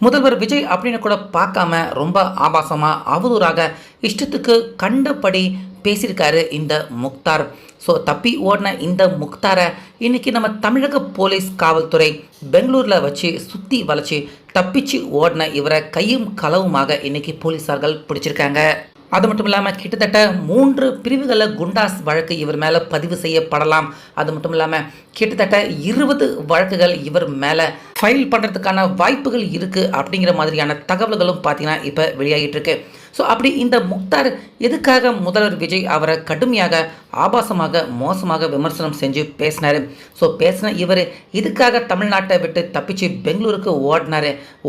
முதல்வர் விஜய் அப்படின்னு கூட பார்க்காம ரொம்ப ஆபாசமா அவதூறாக இஷ்டத்துக்கு கண்டபடி பேசியிருக்காரு இந்த முக்தார். ஸோ தப்பி ஓடின இந்த முக்தாரை இன்னைக்கு நம்ம தமிழக போலீஸ் காவல்துறை பெங்களூரில் வச்சு சுற்றி வளைச்சி தப்பிச்சு ஓடின இவரை கையும் களவுமாக இன்னைக்கு போலீஸார்கள் பிடிச்சிருக்காங்க. அது மட்டும் இல்லாமல் கிட்டத்தட்ட 3 பிரிவுகளில் குண்டாஸ் வழக்கு இவர் மேலே பதிவு செய்யப்படலாம். அது மட்டும் இல்லாமல் கிட்டத்தட்ட 20 வழக்குகள் இவர் மேலே ஃபைல் பண்ணுறதுக்கான வாய்ப்புகள் இருக்குது அப்படிங்கிற மாதிரியான தகவல்களும் பார்த்தீங்கன்னா இப்போ வெளியாகிட்டு இருக்கு. ஸோ அப்படி இந்த முக்தார் எதுக்காக முதல்வர் விஜய் அவரை கடுமையாக ஆபாசமாக மோசமாக விமர்சனம் செஞ்சு பேசினார். ஸோ பேசின இவர் இதுக்காக தமிழ்நாட்டை விட்டு தப்பிச்சு பெங்களூருக்கு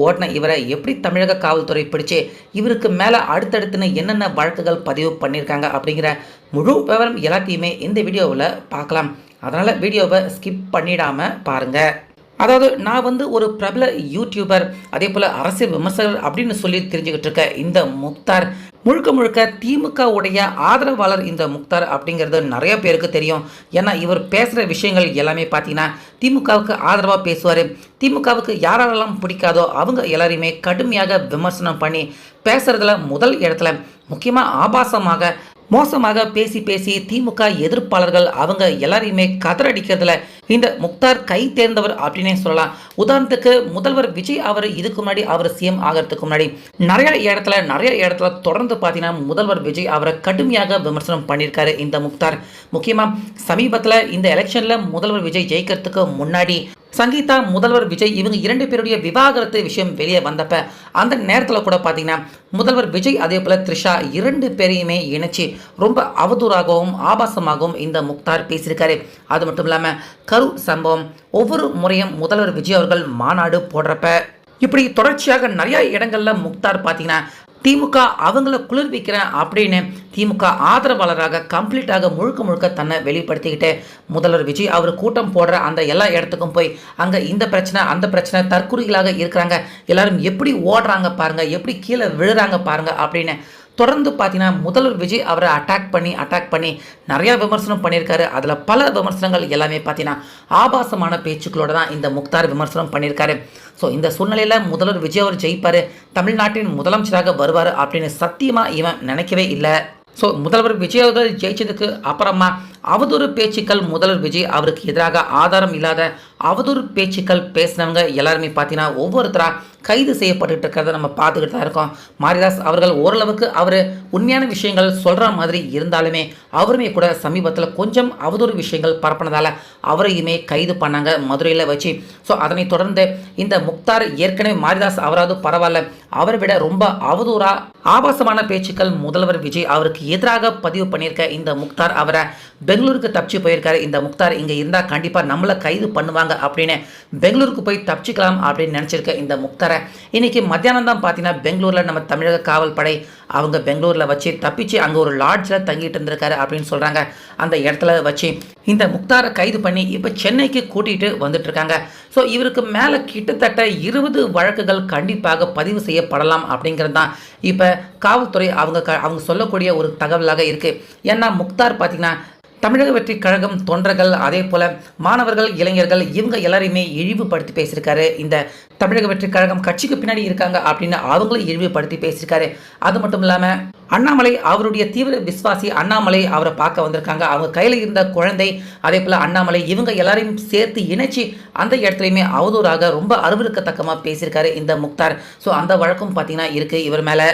ஓடின இவரை எப்படி தமிழக காவல்துறை பிடிச்சு இவருக்கு மேலே அடுத்தடுத்துன்னு என்னென்ன வழக்குகள் பதிவு பண்ணியிருக்காங்க அப்படிங்கிற முழு விவரம் எல்லாத்தையுமே இந்த வீடியோவில் பார்க்கலாம். அதனால் வீடியோவை ஸ்கிப் பண்ணிடாமல் பாருங்கள். அதாவது நான் ஒரு பிரபல யூடியூபர், அதே போல் அரசியல் விமர்சகர் அப்படின்னு சொல்லி தெரிஞ்சுக்கிட்டு இருக்க இந்த முக்தார் முழுக்க முழுக்க திமுக உடைய ஆதரவாளர். இந்த முக்தார் அப்படிங்கிறது நிறைய பேருக்கு தெரியும். ஏன்னா இவர் பேசுகிற விஷயங்கள் எல்லாமே பார்த்தீங்கன்னா திமுகவுக்கு ஆதரவாக பேசுவார். திமுகவுக்கு யாரெல்லாம் பிடிக்காதோ அவங்க எல்லாரையுமே கடுமையாக விமர்சனம் பண்ணி பேசுறதுல முதல் இடத்துல, முக்கியமாக ஆபாசமாக மோசமாக பேசி பேசி திமுக எதிர்ப்பாளர்கள் அவங்க எல்லாரையுமே கதறடிக்கிறதுல இந்த முக்தார் கை தேர்ந்தவர் அப்படின்னே சொல்லலாம். உதாரணத்துக்கு முதல்வர் விஜய் அவர் இதுக்கு முன்னாடி அவர் சிஎம் ஆகிறதுக்கு முன்னாடி நிறைய இடத்துல தொடர்ந்து பார்த்தீங்கன்னா முதல்வர் விஜய் அவரை கடுமையாக விமர்சனம் பண்ணியிருக்காரு இந்த முக்தார். முக்கியமாக சமீபத்தில் இந்த எலெக்ஷனில் முதல்வர் விஜய் ஜெயிக்கிறதுக்கு முன்னாடி சங்கீதா, முதல்வர் விஜய் இவங்க 2 பேருடைய விவாகரத்து விஷயம் வெளியே வந்தப்ப அந்த நேரத்தில் கூட பார்த்தீங்கன்னா முதல்வர் விஜய் அதே போல் த்ரிஷா 2 பேரையுமே இணைச்சி ரொம்ப அவதூறாகவும் ஆபாசமாகவும் இந்த முக்தார் பேசியிருக்காரு. அது மட்டும் இல்லாமல் கரூர் சம்பவம் ஒவ்வொரு முறையும் முதல்வர் விஜய் அவர்கள் மாநாடு போடுறப்ப இப்படி தொடர்ச்சியாக நிறைய இடங்களில் முக்தார் பார்த்தீங்கன்னா திமுக அவங்கள குளிர்விக்கிறேன் அப்படின்னு திமுக ஆதரவாளராக கம்ப்ளீட்டாக முழுக்க தன்னை வெளிப்படுத்திக்கிட்டு முதல்வர் விஜய் அவர் கூட்டம் போடுற அந்த எல்லா இடத்துக்கும் போய் அங்கே இந்த பிரச்சனை அந்த பிரச்சனை தற்குறிகளாக இருக்கிறாங்க, எல்லாரும் எப்படி ஓடுறாங்க பாருங்க, எப்படி கீழே விழுறாங்க பாருங்க அப்படின்னு தொடர்ந்து பார்த்தீங்கன்னா முதல்வர் விஜய் அவரை அட்டாக் பண்ணி நிறையா விமர்சனம் பண்ணியிருக்காரு. அதில் பல விமர்சனங்கள் எல்லாமே பார்த்தீங்கன்னா ஆபாசமான பேச்சுக்களோட தான் இந்த முக்தார் விமர்சனம் பண்ணியிருக்காரு. ஸோ இந்த சூழ்நிலையில் முதல்வர் விஜய் அவர் ஜெயிப்பார், தமிழ்நாட்டின் முதலமைச்சராக வருவார் அப்படின்னு சத்தியமாக இவன் நினைக்கவே இல்லை. ஸோ முதல்வர் விஜய் அவர்கள் ஜெயிச்சதுக்கு அப்புறமா அவதூறு பேச்சுக்கள் முதல்வர் விஜய் அவருக்கு எதிராக ஆதாரம் இல்லாத அவதூறு பேச்சுக்கள் பேசினவங்க எல்லாருமே பார்த்தீங்கன்னா ஒவ்வொருத்தராக கைது செய்யப்பட்டு இருக்கிறத நம்ம பார்த்துக்கிட்டு தான் இருக்கோம். மாரிதாஸ் அவர்கள் ஓரளவுக்கு அவர் உண்மையான விஷயங்கள் சொல்கிற மாதிரி இருந்தாலுமே அவருமே கூட சமீபத்தில் கொஞ்சம் அவதூறு விஷயங்கள் பரப்பினதால் அவரையுமே கைது பண்ணாங்க மதுரையில் வச்சு. ஸோ அதனை தொடர்ந்து இந்த முக்தார் ஏற்கனவே மாரிதாஸ் அவராது பரவாயில்ல, அவரை விட ரொம்ப அவதூறாக ஆபாசமான பேச்சுக்கள் முதல்வர் விஜய் அவருக்கு எதிராக பதிவு பண்ணியிருக்க இந்த முக்தார் அவரை பெங்களூருக்கு தப்பிச்சு போயிருக்காரு. இந்த முக்தார் இங்கே இருந்தால் கண்டிப்பாக நம்மளை கைது பண்ணுவாங்க அப்படின்னு பெங்களூருக்கு போய் தப்பிச்சுக்கலாம் அப்படின்னு நினச்சிருக்க இந்த முக்தாரை இன்னைக்கு மத்தியானம் தான் பார்த்தீங்கன்னா பெங்களூரில் நம்ம தமிழக காவல் படை அவங்க பெங்களூரில் வச்சு தப்பிச்சு அங்கே ஒரு லாட்ஜில் தங்கிட்டு இருந்திருக்காரு அப்படின்னு சொல்கிறாங்க. அந்த இடத்துல வச்சு இந்த முக்தாரை கைது பண்ணி இப்போ சென்னைக்கு கூட்டிகிட்டு வந்துட்டு இருக்காங்க. ஸோ இவருக்கு மேலே கிட்டத்தட்ட 20 வழக்குகள் கண்டிப்பாக பதிவு செய்யப்படலாம் அப்படிங்கிறது தான் இப்போ காவல்துறை அவங்க சொல்லக்கூடிய ஒரு தகவலாக இருக்குது. ஏன்னா முக்தார் பார்த்திங்கன்னா தமிழக வெற்றி கழகம் தொண்டர்கள், அதே போல் மாணவர்கள், இளைஞர்கள் இவங்க எல்லாரையுமே இழிவுபடுத்தி பேசியிருக்காரு. இந்த தமிழக வெற்றி கழகம் கட்சிக்கு பின்னாடி இருக்காங்க அப்படின்னு அவங்களும் இழிவுபடுத்தி பேசியிருக்காரு. அது மட்டும் இல்லாமல் அண்ணாமலை அவருடைய தீவிர விசுவாசி அண்ணாமலை அவரை பார்க்க வந்திருக்காங்க. அவங்க கையில் இருந்த குழந்தை, அதே போல் அண்ணாமலை இவங்க எல்லாரையும் சேர்த்து இணைச்சி அந்த இடத்துலையுமே அவதூறாக ரொம்ப அருவருக்கத்தக்கமாக பேசியிருக்காரு இந்த முக்தார். ஸோ அந்த வழக்கம் பார்த்தீங்கன்னா இருக்குது இவர் மேலே.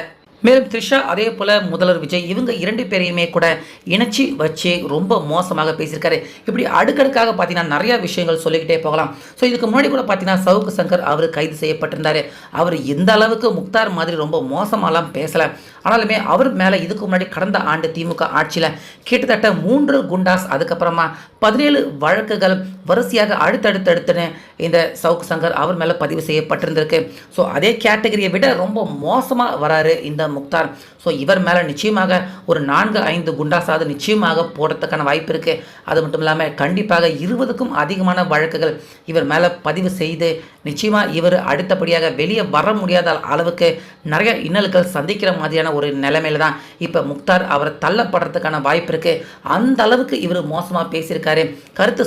மேலும் த்ரிஷா அதே போல் முதல்வர் விஜய் இவங்க 2 பேரையுமே கூட இணைச்சி வச்சு ரொம்ப மோசமாக பேசியிருக்காரு. இப்படி அடுக்கடுக்காக பார்த்தீங்கன்னா நிறையா விஷயங்கள் சொல்லிக்கிட்டே போகலாம். ஸோ இதுக்கு முன்னாடி கூட பார்த்தீங்கன்னா சவுக்கு சங்கர் அவர் கைது செய்யப்பட்டிருந்தார். அவர் இந்த அளவுக்கு முக்தார் மாதிரி ரொம்ப மோசமாலாம் பேசலை. ஆனாலுமே அவர் மேலே இதுக்கு முன்னாடி கடந்த ஆண்டு திமுக ஆட்சியில் கிட்டத்தட்ட 3 குண்டாஸ், அதுக்கப்புறமா 17 வழக்குகள் வரிசையாக அடுத்தடுத்துன்னு இந்த சவுக்கு சங்கர் அவர் மேலே பதிவு செய்யப்பட்டிருந்திருக்கு. ஸோ அதே கேட்டகரியை விட ரொம்ப மோசமாக வராரு இந்த முக்தார். ஸோ இவர் மேலே நிச்சயமாக ஒரு 4-5 குண்டாசாவது நிச்சயமாக போடுறதுக்கான வாய்ப்பு இருக்குது. அது மட்டும் இல்லாமல் கண்டிப்பாக 20க்கும் அதிகமான வழக்குகள் இவர் மேலே பதிவு செய்து நிச்சயமாக இவர் அடுத்தபடியாக வெளியே வர முடியாத அளவுக்கு நிறைய இன்னல்கள் சந்திக்கிற மாதிரியான ஒரு நிலைமையில தான் இப்போ முக்தார் அவரை தள்ளப்படுறதுக்கான வாய்ப்பு இருக்குது. அந்த அளவுக்கு இவர் மோசமாக பேசியிருக்காரு. கருத்து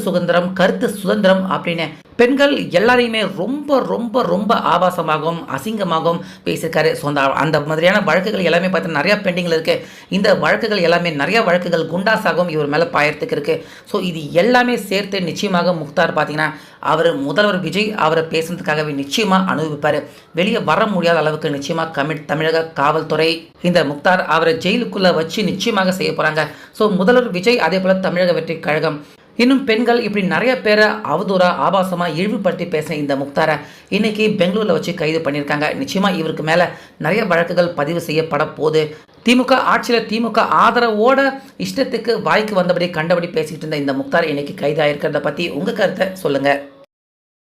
சுதந்திரம் அப்படின்னு பெண்கள் எல்லாரையுமே ரொம்ப ரொம்ப ரொம்ப ஆபாசமாகவும் அசிங்கமாகவும் பேசியிருக்காரு. ஸோ அந்த மாதிரியான வழக்குகள் எல்லாமே பார்த்தீங்கன்னா நிறையா பெண்டிங்கில் இருக்குது. இந்த வழக்குகள் எல்லாமே நிறையா வழக்குகள் குண்டாசாகவும் இவர் மேலே பாயறதுக்கு இருக்குது. ஸோ இது எல்லாமே சேர்த்து நிச்சயமாக முக்தார் பார்த்தீங்கன்னா அவர் முதல்வர் விஜய் அவரை பேசுனதுக்காகவே நிச்சயமாக அனுபவிப்பார். வெளியே வர முடியாத அளவுக்கு நிச்சயமாக தமிழக காவல்துறை இந்த முக்தார் அவரை ஜெயிலுக்குள்ளே வச்சு நிச்சயமாக செய்ய போகிறாங்க. ஸோ முதல்வர் விஜய் அதே போல் தமிழக வெற்றி கழகம் இன்னும் பெண்கள் இப்படி நிறைய பேரை அவதூறா ஆபாசமாக இழிவுபடுத்தி பேச இந்த முக்தாரை இன்னைக்கு பெங்களூரில் வச்சு கைது பண்ணியிருக்காங்க. நிச்சயமாக இவருக்கு மேலே நிறைய வழக்குகள் பதிவு செய்யப்பட போது. திமுக ஆட்சியில் திமுக ஆதரவோட இஷ்டத்துக்கு வாய்க்கு வந்தபடி கண்டபடி பேசிக்கிட்டு இருந்த இந்த முக்தார் இன்னைக்கு கைது ஆயிருக்கிறத பற்றி உங்கள் கருத்தை சொல்லுங்கள்.